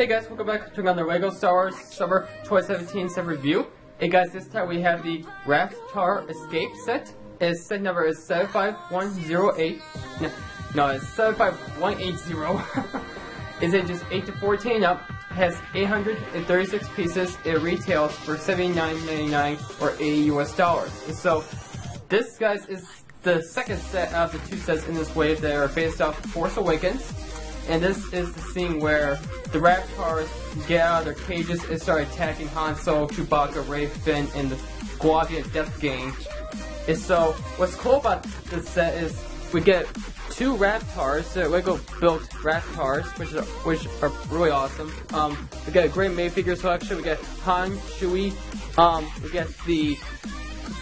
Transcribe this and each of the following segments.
Hey guys, welcome back to another LEGO Star Wars Summer 2017 set review. Hey guys, this time we have the Rathtar Escape set. Its set number is 75108. No, it's 75180. Is it just 8 to 14 up? Has 836 pieces. It retails for $79.99 or $80 US. So this, guys, is the second set out of the two sets in this wave that are based off Force Awakens. And this is the scene where the Rathtars get out of their cages and start attacking Han Solo, Chewbacca, Rey, Finn, and the Guavian Death Gang. And so, what's cool about this set is we get two Rathtars, the LEGO built Rathtars, which are really awesome. We get a great made figure selection. We get Han, Chewie. We get the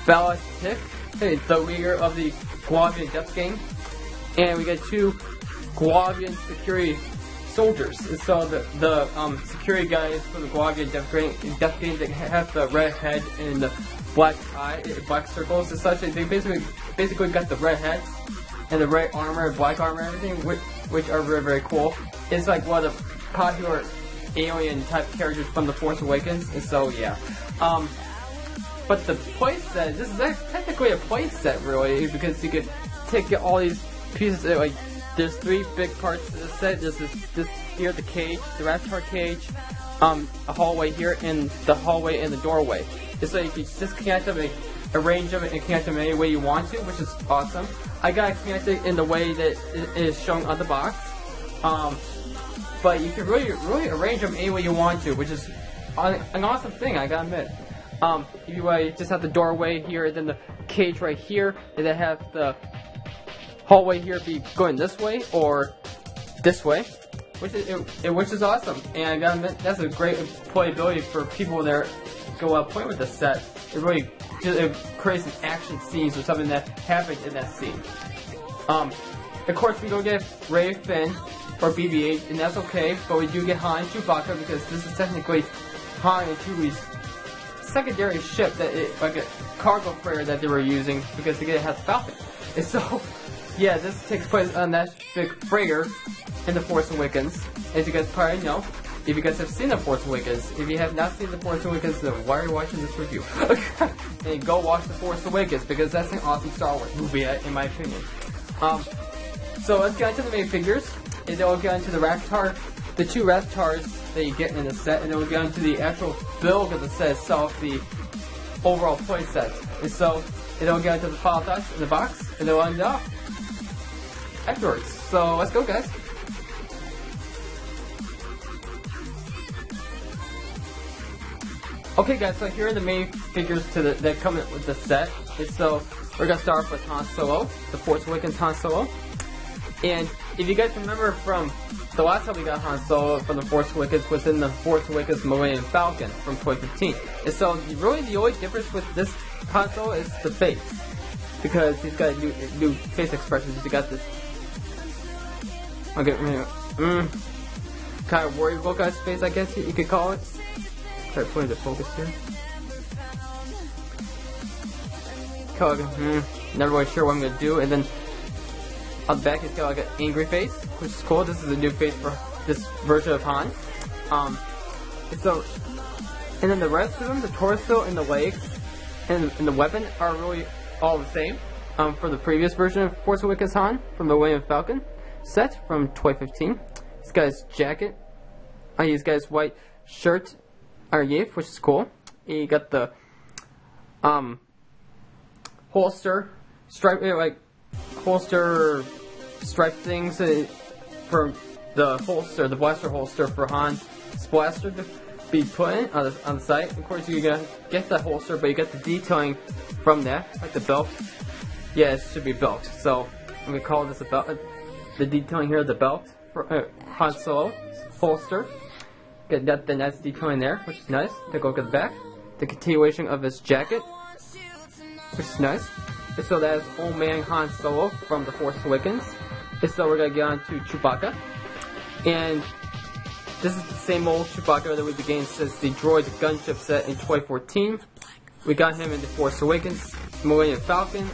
Bala-tik, the leader of the Guavian Death Gang, and we get two Guavian security soldiers. And so the security guys from the Guavian Death Gang that have the red head and the black eye, black circles and such. They basically got the red heads and the red armor and black armor and everything, which are very, very cool. It's like one of the popular alien type characters from the Force Awakens. And so yeah. But the playset, this is technically a playset really, because you could take all these pieces like. There's three big parts to the set. There's this here, the cage, the Rathtar cage, a hallway here, and the hallway and the doorway. It's so you can disconnect them, arrange them, and connect them any way you want to, which is awesome. I got it connected in the way that it is shown on the box, but you can really arrange them any way you want to, which is an awesome thing, I gotta admit. If you just have the doorway here, then the cage right here, and then have the hallway here be going this way or this way, which is awesome. And I gotta admit, that's a great playability for people that go out playing with the set. It really creates an action scenes or something that happens in that scene. Of course, we don't get Rey, Finn, or BB-8, and that's okay. But we do get Han and Chewbacca because this is technically Han and Chewie's secondary ship, like a cargo freighter that they were using because they didn't have the Falcon. And so. Yeah, this takes place on that big freighter in The Force Awakens, as you guys probably know, if you guys have seen The Force Awakens. If you have not seen The Force Awakens, then why are you watching this review? And go watch The Force Awakens, because that's an awesome Star Wars movie, in my opinion. So let's get into the main figures, and then we'll get into the Rathtar, the two Rathtars that you get in the set, and then we'll get into the actual build of the set itself, the overall play set. And then we'll get into the file dots in the box, and then we'll end it off afterwards. So let's go, guys. Okay, guys. So here are the main figures that come with the set. And so we're gonna start off with Han Solo, the Force Awakens Han Solo. And if you guys remember from the last time we got Han Solo from the Force Awakens was in the Force Awakens Millennium Falcon from 2015. And so really the only difference with this Han Solo is the face, because he's got new face expressions. He got this. Okay, kind of worried about guy's face, I guess you could call it. Try putting the focus here. Not really sure what I'm gonna do. And then on the back, he's got like an angry face, which is cool. This is a new face for this version of Han. And then the rest of them, the torso and the legs and the weapon are really all the same. For the previous version of Force Awakens Han from the Millennium Falcon set from 2015. He's got his jacket. He's got his white shirt underneath, which is cool. He got the holster stripe, holster stripe things for the holster, the blaster holster for Han's blaster to be put in on the side. Of course, you're gonna get the holster, but you get the detailing from that, like the belt. Yeah, it should be belt. So I'm gonna call this a belt. The detailing here, the belt for Han Solo holster. Get the nice detailing there, which is nice. Take a look at the back. The continuation of his jacket, which is nice. And so that is Old Man Han Solo from The Force Awakens. And so we're gonna get on to Chewbacca. And this is the same old Chewbacca that we began since the Droid Gunship set in 2014. We got him in The Force Awakens, Millennium Falcon.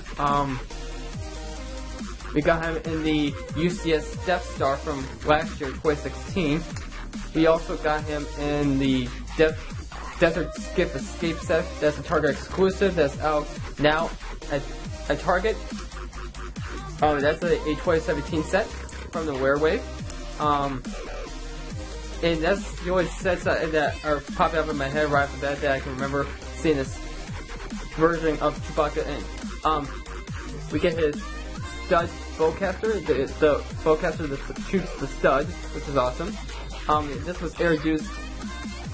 We got him in the UCS Death Star from last year, 2016. We also got him in the Desert Skip Escape set. That's a Target exclusive. That's out now at Target. That's a 2017 set from the Wearwave. And that's the only sets that are popping up in my head right off the bat that I can remember seeing this version of Chewbacca in. We get his stud bowcaster, the bowcaster that shoots the stud, which is awesome. This was introduced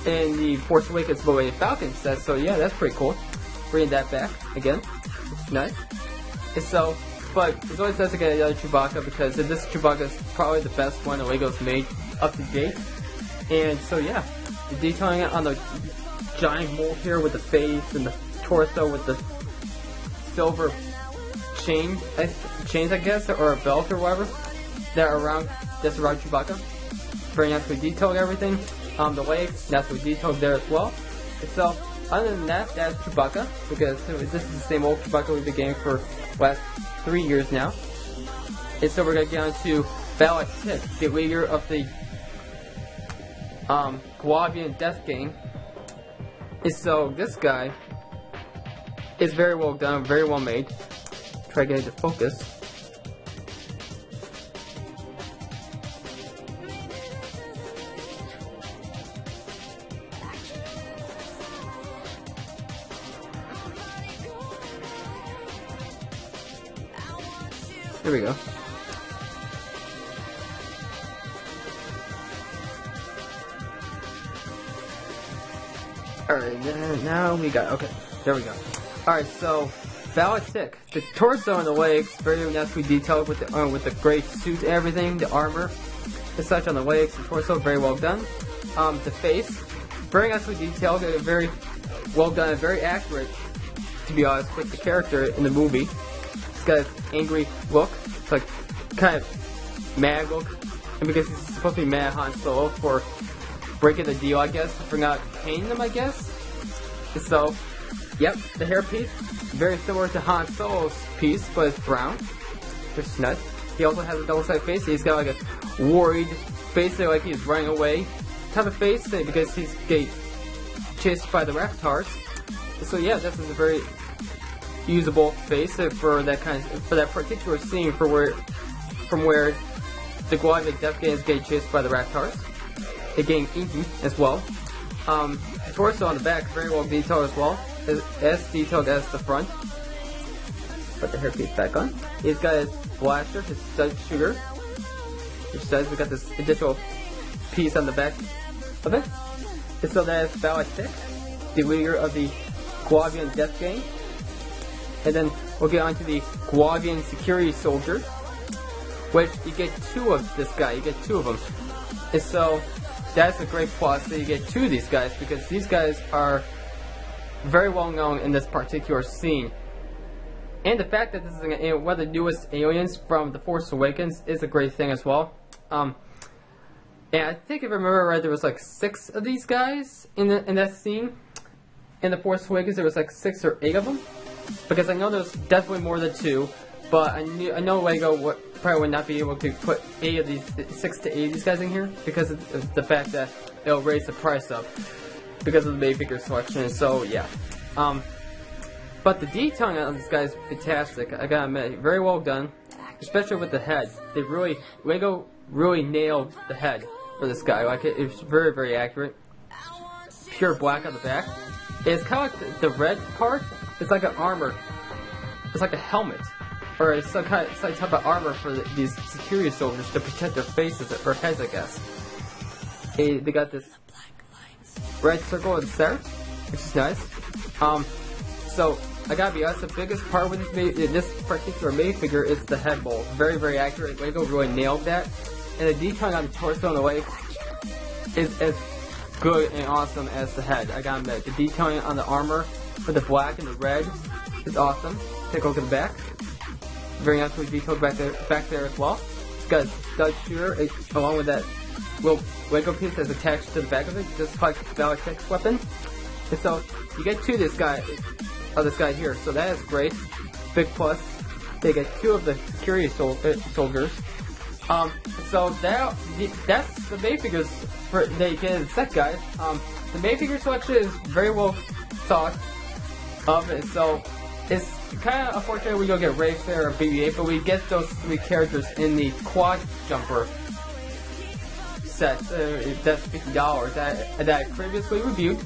in the Force Awakens Millennium Falcon set, so yeah, that's pretty cool. Bringing that back again, which is nice. And so, but it's always nice to get another Chewbacca because this Chewbacca is probably the best one that Lego's made up to date. And so yeah, the detailing on the giant mold here with the face and the torso with the silver chains, I guess, or a belt or whatever that's around Chewbacca. Very nicely detailed everything. The legs, nicely detailed there as well. And so, other than that, that's Chewbacca, because this is the same old Chewbacca we've been getting for the last 3 years now. And so we're going to get on to Bala-tik, the leader of the Guavian Death Gang. And so, this guy is very well done, very well made. Try getting it to focus. Here we go. Alright, now we got, okay, there we go. Alright, so, Bala-tik. The torso and the legs, very nicely detailed with the great suit and everything, the armor, and such on the legs, the torso, very well done. The face, very nicely detailed, very well done, and very accurate, to be honest, with the character in the movie. He's got his angry look, it's like kind of mad look, and because he's supposed to be mad at Han Solo for breaking the deal, I guess, for not paying them, I guess. And so, yep, the hairpiece, very similar to Han Solo's piece, but it's brown, which is nice. He also has a double-sided face. He's got like a worried face, like he's running away type of face, because he's getting chased by the Rathtars. So yeah, this is a very usable face for that particular scene, from where the Guavian Death Gang is getting chased by the Rathtars. It getting eaten as well. The torso on the back very well detailed as well, as detailed as the front. Put the hairpiece back on. He's got his blaster, his stud shooter, which says we got this additional piece on the back of it. And so that is Bala-tik, the leader of the Guavian Death Gang. And then we'll get on to the Guavian security soldier, which you get 2 of this guy. You get 2 of them. And so that's a great plus that you get 2 of these guys, because these guys are very well known in this particular scene. And the fact that this is one of the newest aliens from The Force Awakens is a great thing as well. And I think if I remember right, there was like 6 of these guys in that scene. In The Force Awakens, there was like 6 or 8 of them. Because I know there's definitely more than 2, but I know Lego probably would not be able to put 8 of these, 6 to 8 of these guys in here, because of the fact that it'll raise the price up because of the minifigure selection. So yeah, but the detailing on this guy is fantastic. I gotta admit, very well done, especially with the head. Lego really nailed the head for this guy. Like it's very, very accurate. Pure black on the back. It's kind of like the red part. It's like an armor. It's like a helmet, or it's some type of armor for these security soldiers to protect their faces or heads, I guess. They got this red circle in the center, which is nice. So I gotta be honest, the biggest part with this particular minifigure is the head mold. Very, very accurate. Lego really nailed that, and the detailing on the torso and the legs is as good and awesome as the head. I gotta admit, the detailing on the armor for the black and the red is awesome. Take a look at the back. Very nicely detailed back there as well. It's got a stud shooter along with that little Lego piece that's attached to the back of it, just like Bala-tik's weapon. And so you get 2 of this guy here. So that is great. Big plus. They get 2 of the security soldiers. So that's the minifigures they get the set, guys. The main figure selection is very well thought of, and so it's kind of unfortunate we don't get Rathtar or BB-8, but we get those 3 characters in the quad jumper set. That's $50 that I previously reviewed.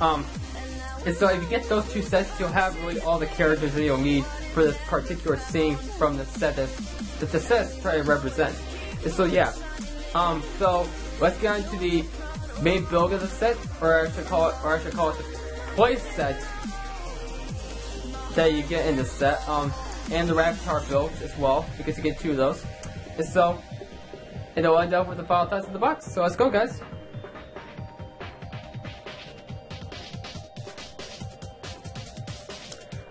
And so if you get those 2 sets, you'll have really all the characters that you'll need for this particular scene from the set that the set's trying to represent. And so yeah, so let's get on to the main build of the set, or I should call it the play set that you get in the set, and the Rathtar build as well, because you get 2 of those. And so it'll end up with the final thoughts of the box. So let's go, guys.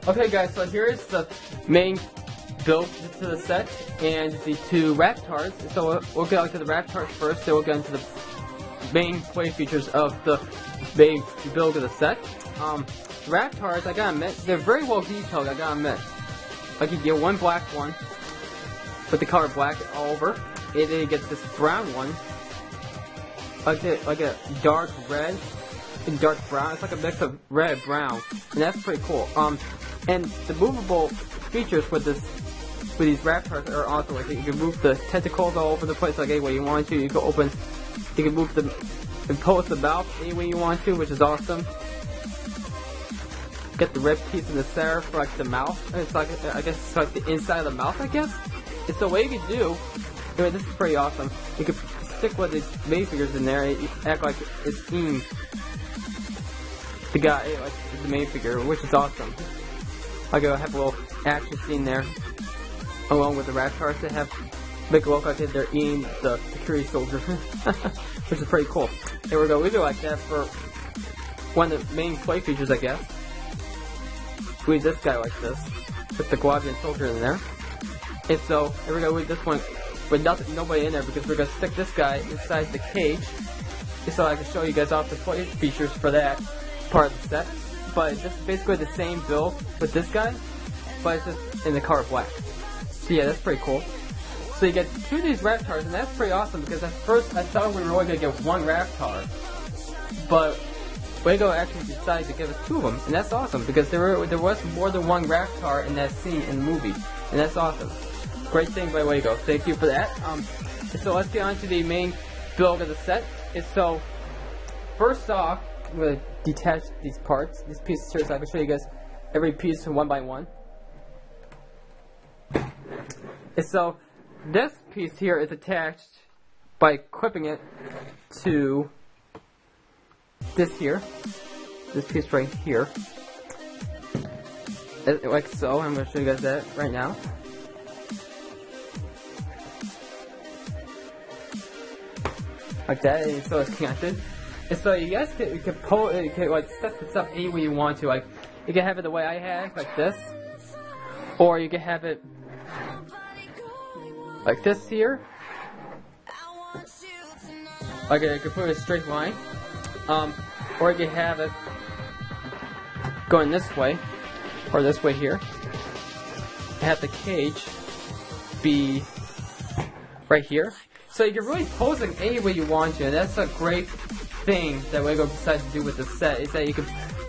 Okay, guys, so here's the main build to the set and the 2 Rathtars. So we'll get on to the Rathtars first, then we'll get into the main play features of the main build of the set. Rathtars, I gotta admit, they're very well detailed, I gotta admit. Like, you get one black one with the color black all over, and then you get this brown one, like a dark red and dark brown. It's like a mix of red and brown, and that's pretty cool. And the movable features with these Rathtars are also like you can move the tentacles all over the place like any way you want to. You can move them and pose the mouth any way you want to, which is awesome. Get the red piece in the center for like the mouth. And it's like, I guess it's like the inside of the mouth, I guess. It's the way you can do. Anyway, this is pretty awesome. You can stick with these main figures in there and act like it's the guy, like the main figure, which is awesome. Like I have a little action scene there, along with the Rathtars to make it look like they're eating the security soldier, which is pretty cool. Here we go. We do like that for one of the main play features, I guess. We need this guy like this, with the Guavian soldier in there. And so here we go. We need this one with nobody in there because we're gonna stick this guy inside the cage, so I can show you guys off the play features for that part of the set. But it's just basically the same build with this guy, but it's just in the color black. So yeah, that's pretty cool. So you get 2 of these Rathtars, and that's pretty awesome because at first I thought we were only going to get 1 Rathtar, but Lego actually decided to give us 2 of them, and that's awesome because there was more than 1 Rathtar in that scene in the movie, and that's awesome. Great thing by Lego. Thank you for that. So let's get on to the main build of the set. And so first off, I'm going to detach these parts, these pieces here, so I can show you guys every piece one by one. And so this piece here is attached by clipping it to this piece right here, like so. I'm going to show you guys that right now. Like that, and so it's connected. And so you guys can like set this up any way you want to. Like you can have it the way I have, like this, or you can have it like this here. Like you can put it a straight line, or you can have it going this way, or this way here. Have the cage be right here. So you can really pose it any way you want to, and that's a great thing that Lego decided to do with the set, is that you can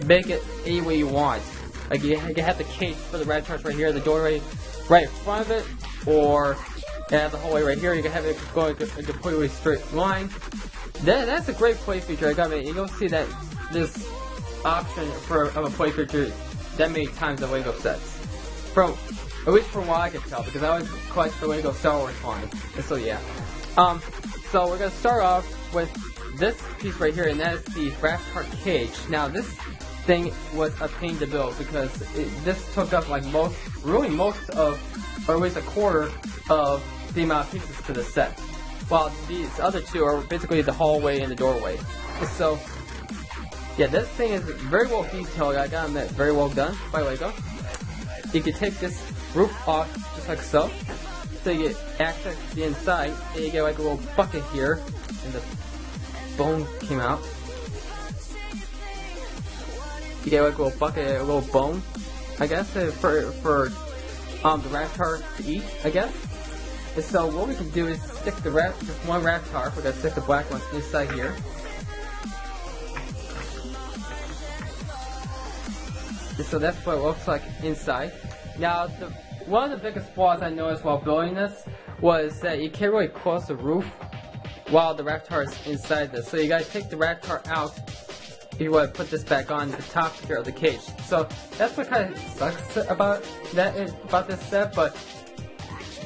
make it any way you want. Like you can have the cage for the Rathtars right here, the doorway right in front of it, or have the hallway right here. You can have it going a completely straight line. That's a great play feature. You don't see that this option of a play feature that many times in Lego sets. At least from what I can tell, because I always collect the Lego Star Wars line. And so yeah. So we're gonna start off with this piece right here, and that is the Rathtar cage. Now this thing was a pain to build because this took up like most of, or at least a quarter of the amount of pieces to the set. While these other 2 are basically the hallway and the doorway. So yeah, this thing is very well detailed. I gotta admit, very well done by Lego. You can take this roof off just like so. So you get access to the inside, and you get like a little bucket here, and the bone came out. You get like a little bucket, a little bone, I guess, for the Rattar to eat, I guess. And so what we can do is stick the one Rathtar. We're gonna stick the black one inside here. And so that's what it looks like inside. Now, one of the biggest flaws I noticed while building this was that you can't really close the roof while the Rathtar is inside this. So you gotta take the Rathtar out if you want to put this back on the top here of the cage. So that's what kind of sucks about this set, but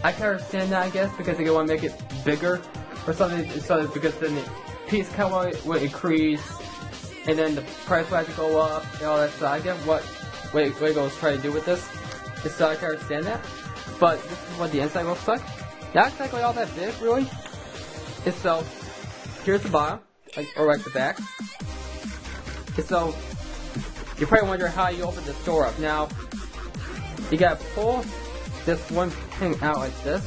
I can understand that, I guess, because they want to make it bigger or something, so because then the piece count will increase, and then the price will have to go up, and all that stuff. I get what Lego is trying to do with this, so I can understand that. But this is what the inside looks like. Not exactly all that big, really. And so, here's the bottom, or like the back. And so, you're probably wondering how you open this door up. Now, you gotta pull this one thing out like this,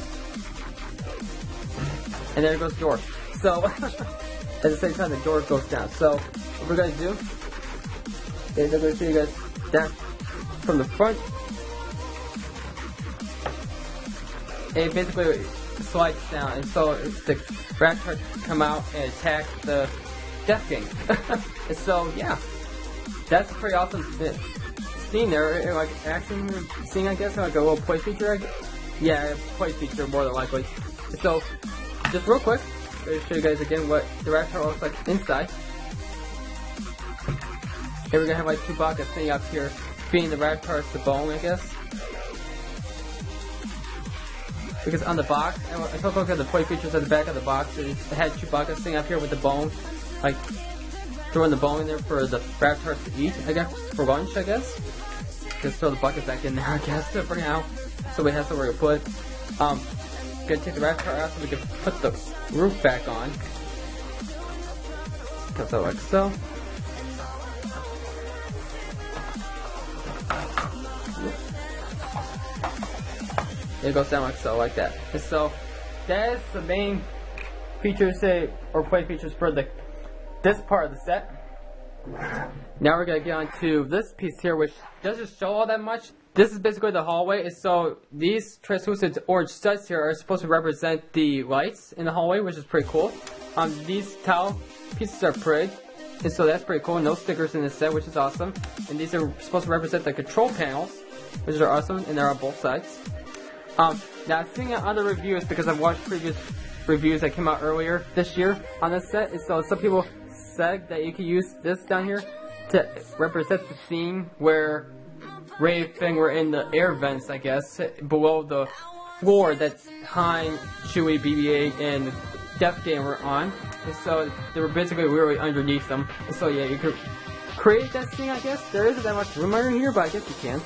and there goes the door. So, at the same time, the door goes down. So, what we're gonna do is I'm gonna show you guys that from the front. It basically slides down, and so the Rathtars come out and attack the Death Gang. And so, yeah, that's a pretty awesome scene there, like action scene, I guess, like a little play feature. Yeah, a play feature more than likely. So, just real quick, I'm going to show you guys again what the Rathtar looks like inside. And we're going to have like Chewbacca sitting up here, feeding the Rathtars the bone, I guess. Because on the box, I took a look at the play features at the back of the box, it had Chewbacca sitting up here with the bone, like throwing the bone in there for the Rathtars to eat, I guess, for lunch, I guess. Just throw the bucket back in there, I guess, for now, so we have somewhere to put. Gonna take the Rathtar out so we can put the roof back on. Comes out like so. It goes down like so, like that. And so, that is the main features, or play features for this part of the set. Now we're gonna get on to this piece here, which doesn't show all that much. This is basically the hallway, and so these translucent orange studs here are supposed to represent the lights in the hallway, which is pretty cool. These tile pieces are pretty, and so that's pretty cool. No stickers in this set, which is awesome. And these are supposed to represent the control panels, which are awesome, and they're on both sides. Now seeing it on the reviews, because I've watched previous reviews that came out earlier this year on this set, and so some people said that you could use this down here to represent the scene where Rey and Finn were in the air vents, I guess, below the floor that Han, Chewie, BB-8, and Death Gang were on. And so they were basically really underneath them. And so yeah, you could create that scene, I guess. There isn't that much room under here, but I guess you can.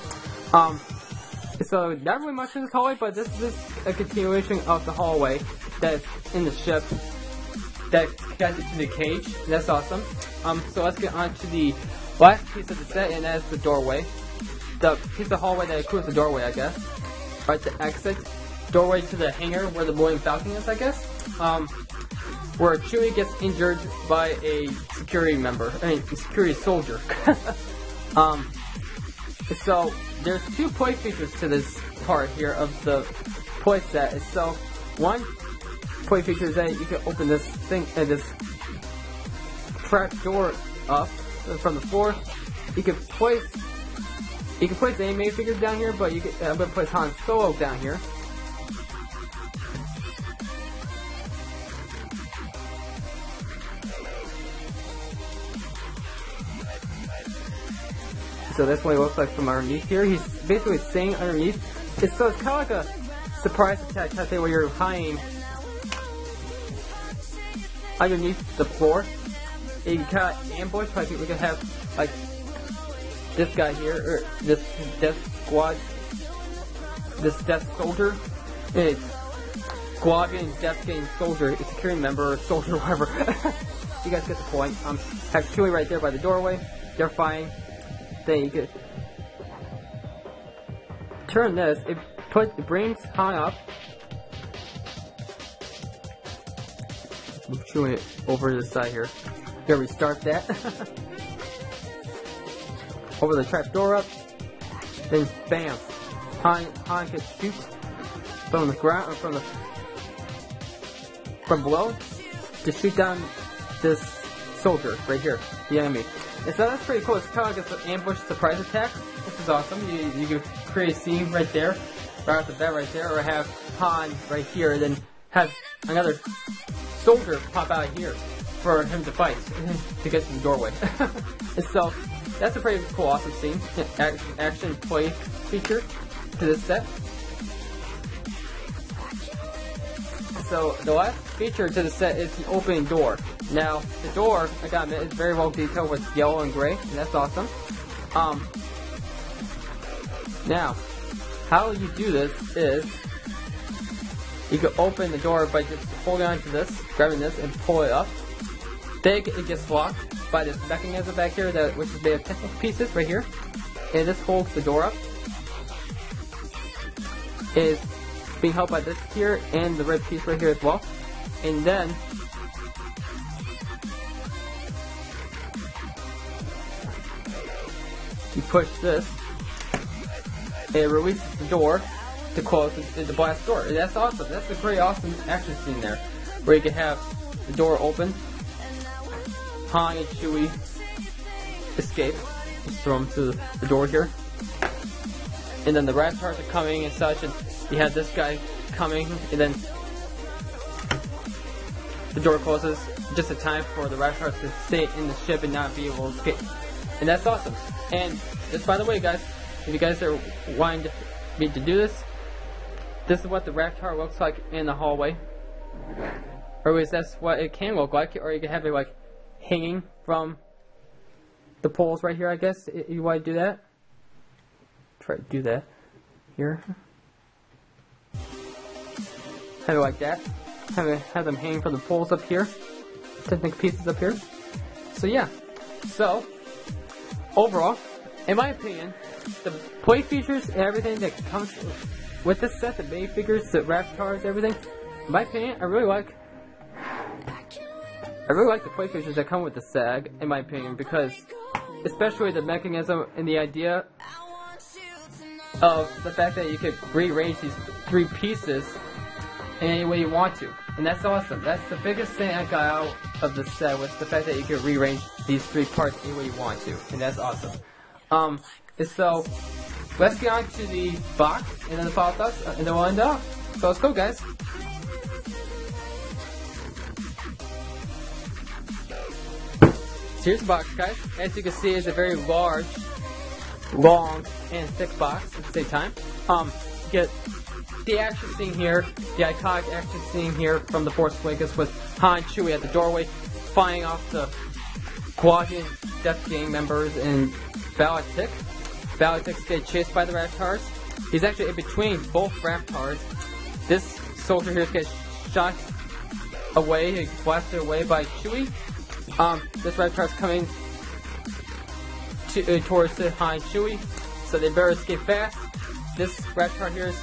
So not really much in this hallway, but this is a continuation of the hallway that's in the ship that connected to the cage. And that's awesome. So let's get on to the last piece of the set, and that's the doorway. The piece of hallway that includes the doorway, I guess. Right, the exit. Doorway to the hangar where the Millennium Falcon is, I guess. Where Chewie gets injured by a security member. Security soldier. So, there's two play features to this part here of the play set. So, one play feature is that you can open this thing, this trap door up from the floor. You can place the anime figures down here, but I'm gonna place Han Solo down here. So that's what he looks like from underneath here. He's basically staying underneath. It's kind of like a surprise attack type thing where you're hiding underneath the floor. And you can kind of ambush, like we could have like this guy here, or this death squad, this death soldier. It's Guavian Death Gang soldier, a security member, or soldier, whatever. You guys get the point. Have Chewie right there by the doorway. They're fine. Then you could turn this. It brings Han up. Move Chewie over to the side here. Gonna restart that. Over the trap door up. Then bam, Han can shoot from the ground, from the from below to shoot down this soldier right here, the enemy. And so that's pretty cool. It's kind of like an ambush surprise attack, which is awesome. You could create a scene right there, right off the bat right there, or have Han right here, and then have another soldier pop out here for him to fight, to get to the doorway. And so, that's a pretty cool, awesome scene. Action play feature to this set. So, the last feature to the set is an opening door. Now, the door, I gotta admit, is very well detailed with yellow and gray, and that's awesome. Now, how you do this is, you can open the door by just holding on to this, grabbing this, and pull it up. Then it gets locked by this mechanism back here, which is made of technical pieces right here. And this holds the door up. It is being held by this here and the red piece right here as well. And then you push this, it releases the door to close the blast door. And that's awesome. That's a pretty awesome action scene there, where you can have the door open, Han and Chewie escape, just throw them through the door here, and then the Rathtars are coming and such, and you have this guy coming, and then the door closes just in time for the Rathtars to stay in the ship and not be able to escape. And that's awesome. And just by the way, guys, if you guys are wanting me to do this, this is what the Rathtar looks like in the hallway. Or at least that's what it can look like. Or you can have it like hanging from the poles right here, I guess. You want to do that? Try to do that here. Have it like that. Have them hanging from the poles up here. Technical pieces up here. So yeah. So overall, in my opinion, the play features and everything that comes with this set, the minifigures, the Rathtars, everything, in my opinion, I really like the play features that come with the set, in my opinion, because especially the mechanism and the idea of the fact that you could rearrange these three pieces in any way you want to. And that's awesome. That's the biggest thing I got out of the set, was the fact that you could rearrange these three parts any way you want to. And that's awesome. And so, let's get on to the box, and then the final thoughts, and then we'll end up. So let's go, guys. So here's the box, guys. As you can see, it's a very large, long, and thick box at the same time. You get the action scene here, the iconic action scene here from the Force Awakens with Han, Chewie at the doorway, fighting off the Guavian Death Gang members and Bala-tik. Bala-tik's getting chased by the Rathtars. He's actually in between both Rathtars. This soldier here gets shot away, blasted away by Chewie. This Rattar's coming towards Han and Chewie, so they better escape fast. This Rathtar here is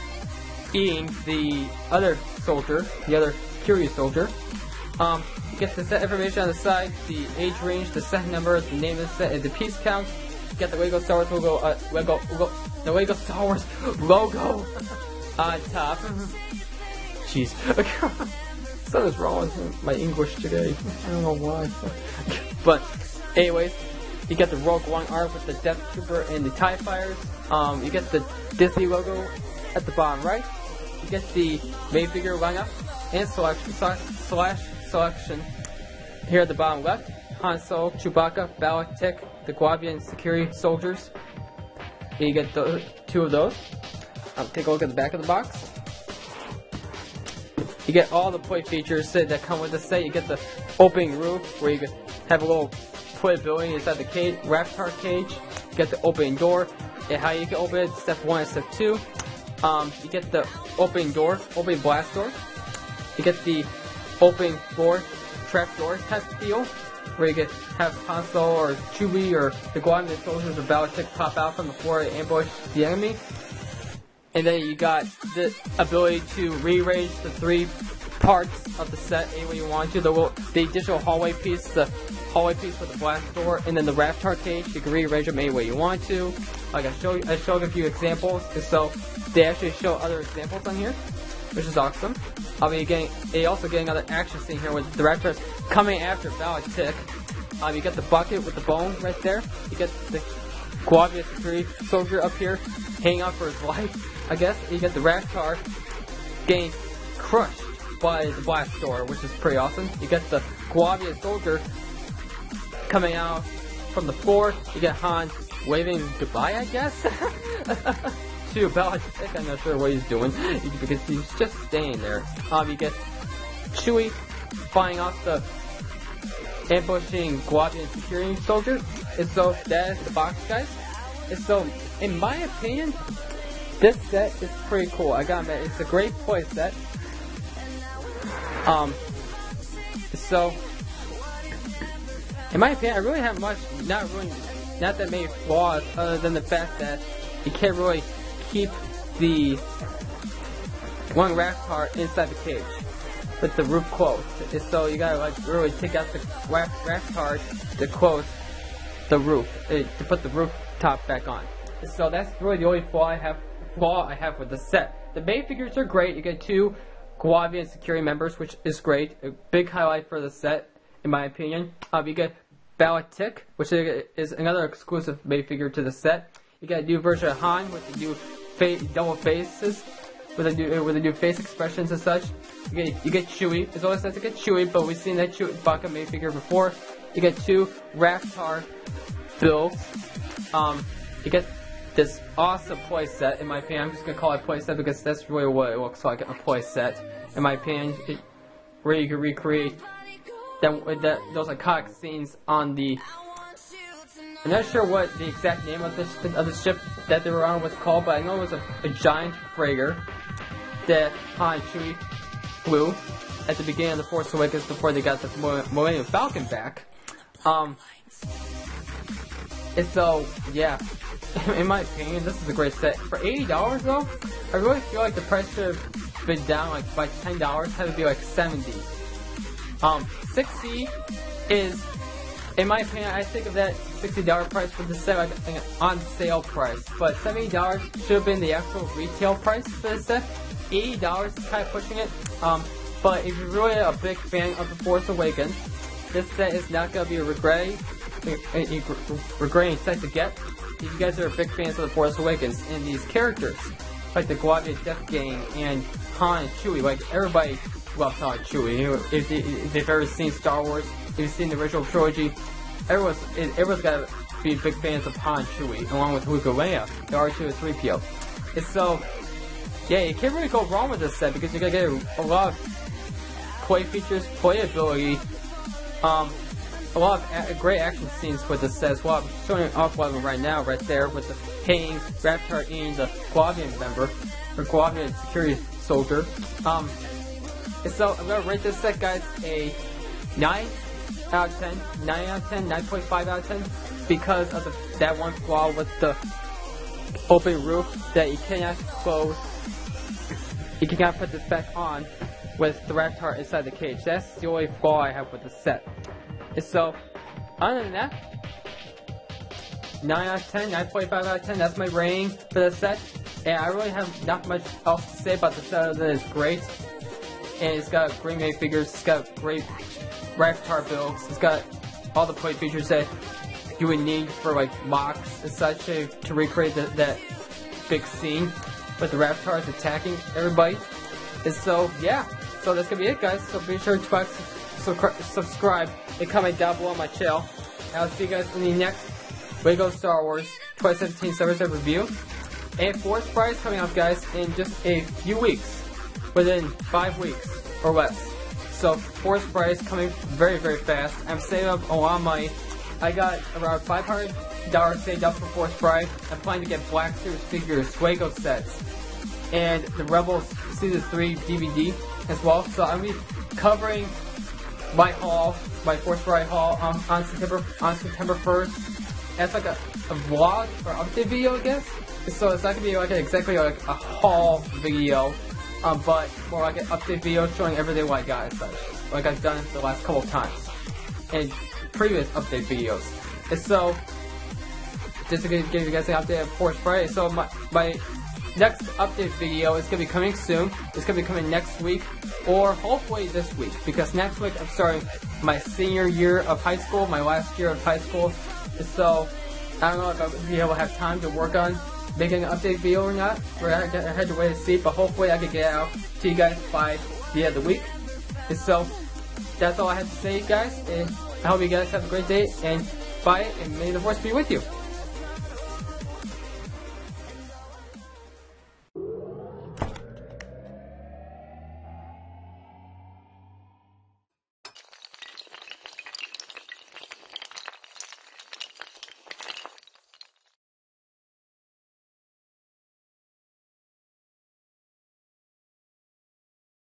eating the other soldier, the other security soldier. You get the set information on the side, the age range, the set number, the name of the set, and the piece count. You get the Lego Star Wars logo, the Lego Star Wars logo on top. Jeez. Something's wrong with my English today. I don't know why. But, anyways, you get the Rogue One art with the Death Trooper and the TIE Fighters. You get the Disney logo at the bottom right. You get the minifigure lineup and selection here at the bottom left. Han Solo, Chewbacca, Bala-tik, the Guavian security soldiers. And you get two of those. Take a look at the back of the box. You get all the play features that come with the set. You get the opening roof, where you can have a little playability inside the cage, Rathtar cage. You get the opening door, and how you can open it, step 1 and step 2. You get the opening door, opening blast door. You get the opening door, trap door type deal, where you can have Han Solo or Chewie or the Guavian soldiers or Bala-tik pop out from the floor and ambush the enemy. And then you got the ability to rearrange the three parts of the set any way you want to. The additional hallway piece, the hallway piece with the blast door, and then the Rathtar cage. You can rearrange them any way you want to. Like I showed a few examples, and so they actually show other examples on here, which is awesome. You also getting another action scene here with the Rathtars coming after Bala-tik. You get the bucket with the bone right there. You get the Guavian security soldier up here hanging out for his life, I guess. You get the Rathtar getting crushed by the blast door, which is pretty awesome. You get the Guavian soldier coming out from the floor. You get Han waving goodbye, I guess, to Bala-tik. I'm not sure what he's doing because he's just staying there. You get Chewie flying off the ambushing Guavian security soldier. And so that is the box, guys. And so, in my opinion, this set is pretty cool. I gotta admit, it's a great play set. So, in my opinion, I really have not that many flaws, other than the fact that you can't really keep the one Rathtar inside the cage with the roof closed. And so you gotta like really take out the Rathtar to close the roof, to put the roof top back on. And so that's really the only flaw I have with the set. The main figures are great. You get 2 Guavian security members, which is great. A big highlight for the set, in my opinion. You get Bala-tik, which is another exclusive main figure to the set. You get a new version of Han with the new double faces, with the new face expressions and such. You get Chewie. It's always nice to get Chewie, but we've seen that Chewbacca main figure before. You get 2 Rathtar builds. You get this awesome play set, in my opinion. I'm just gonna call it play set because that's really what it looks like, a play set, in my opinion. Where you can recreate those iconic scenes on the. I'm not sure what the exact name of the ship that they were on was called, but I know it was a giant freighter that Han and Chewie flew at the beginning of the Force Awakens before they got the Millennium Falcon back. And so, yeah, in my opinion, this is a great set. For $80 though, I really feel like the price should have been down like by $10, had to be like $70. 60 is, in my opinion, I think of that $60 price for the set like an on sale price, but $70 should have been the actual retail price for the set. $80 is kind of pushing it. But if you're really a big fan of the Force Awakens, this set is not going to be a regretting set to get. If you guys are big fans of the Force Awakens and these characters, like the Guavian Death Gang and Han and Chewie, like everybody loves Han and Chewie. If they've ever seen Star Wars, if you've seen the original trilogy, everyone's got to be big fans of Han and Chewie, along with Luke and Leia, the R2 and 3PO. And so, yeah, you can't really go wrong with this set because you're gonna get a lot of play features, playability, a lot of great action scenes with this set as well. I'm showing off one of them right now, right there, with the hanging Rathtar eating the Guavian member, or Guavian security soldier. And so I'm gonna rate this set, guys, a 9 out of 10, 9 out of 10, 9.5 out of 10, because of that one flaw with the open roof that you cannot close. You cannot put this back on with the Rathtar inside the cage. That's the only flaw I have with the set. And so, other than that, 9 out of 10, 9.5 out of 10, that's my rating for the set. And I really have not much else to say about the set other than it's great. And it's got great main figures, it's got great Rathtar builds, it's got all the play features that you would need for like mocks and such to recreate that big scene with the Rathtars attacking everybody. And so, yeah, so that's gonna be it, guys. So be sure to subscribe and comment down below on my channel. And I'll see you guys in the next LEGO Star Wars 2017 Summer Review. And Force Prize coming up, guys, in just a few weeks, within 5 weeks or less. So Force Prize coming very, very fast. I'm saving up a lot of money. I got around $500 saved up for Force Prize. I'm planning to get Black Series figures, LEGO sets, and the Rebels Season 3 DVD as well. So I'm going to be covering my haul, my Force Prize haul on September 1st. As like a vlog or update video, I guess. So it's not going to be like exactly like a haul video, but more like an update video showing everything what I got and such, like I've done the last couple times in previous update videos. And so, just to give you guys an update of Force Friday, so my next update video is going to be coming soon. It's going to be coming next week, or hopefully this week, because next week I'm starting my senior year of high school, my last year of high school. So I don't know if I'll be able to have time to work on making an update video or not. I had to wait and see, but hopefully I can get it out to you guys by the end of the week. And so that's all I have to say, guys. And I hope you guys have a great day, and bye, and may the Force be with you.